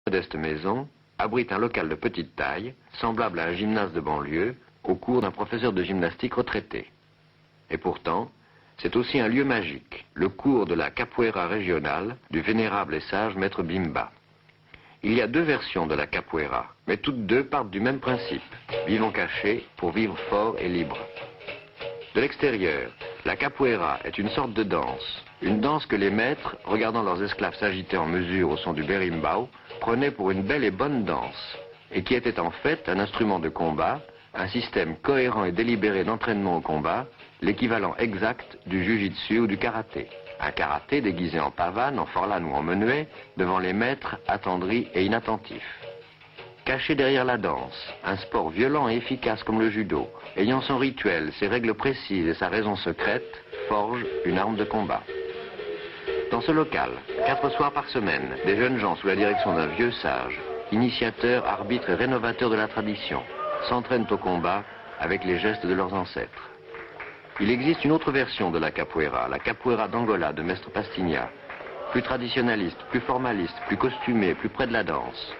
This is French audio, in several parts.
modeste maison abrite un local de petite taille, semblable à un gymnase de banlieue, au cours d'un professeur de gymnastique retraité. Et pourtant, c'est aussi un lieu magique, le cours de la capoeira régionale du vénérable et sage maître Bimba. Il y a deux versions de la capoeira, mais toutes deux partent du même principe. Vivons cachés pour vivre fort et libre. De l'extérieur, la capoeira est une sorte de danse. Une danse que les maîtres, regardant leurs esclaves s'agiter en mesure au son du berimbau, prenaient pour une belle et bonne danse, et qui était en fait un instrument de combat, un système cohérent et délibéré d'entraînement au combat, l'équivalent exact du jujitsu ou du karaté. Un karaté déguisé en pavane, en forlane ou en menuet, devant les maîtres attendris et inattentifs. Caché derrière la danse, un sport violent et efficace comme le judo, ayant son rituel, ses règles précises et sa raison secrète, forge une arme de combat. Dans ce local, 4 soirs par semaine, des jeunes gens sous la direction d'un vieux sage, initiateur, arbitre et rénovateur de la tradition, s'entraînent au combat avec les gestes de leurs ancêtres. Il existe une autre version de la capoeira d'Angola de Mestre Pastinha, plus traditionnaliste, plus formaliste, plus costumée, plus près de la danse.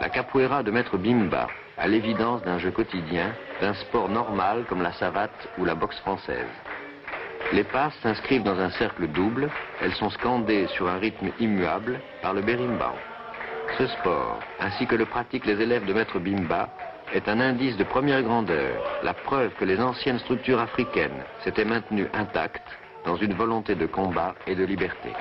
La capoeira de Maître Bimba, à l'évidence d'un jeu quotidien, d'un sport normal comme la savate ou la boxe française. Les passes s'inscrivent dans un cercle double, elles sont scandées sur un rythme immuable par le berimbau. Ce sport, ainsi que le pratiquent les élèves de Maître Bimba, est un indice de première grandeur, la preuve que les anciennes structures africaines s'étaient maintenues intactes dans une volonté de combat et de liberté.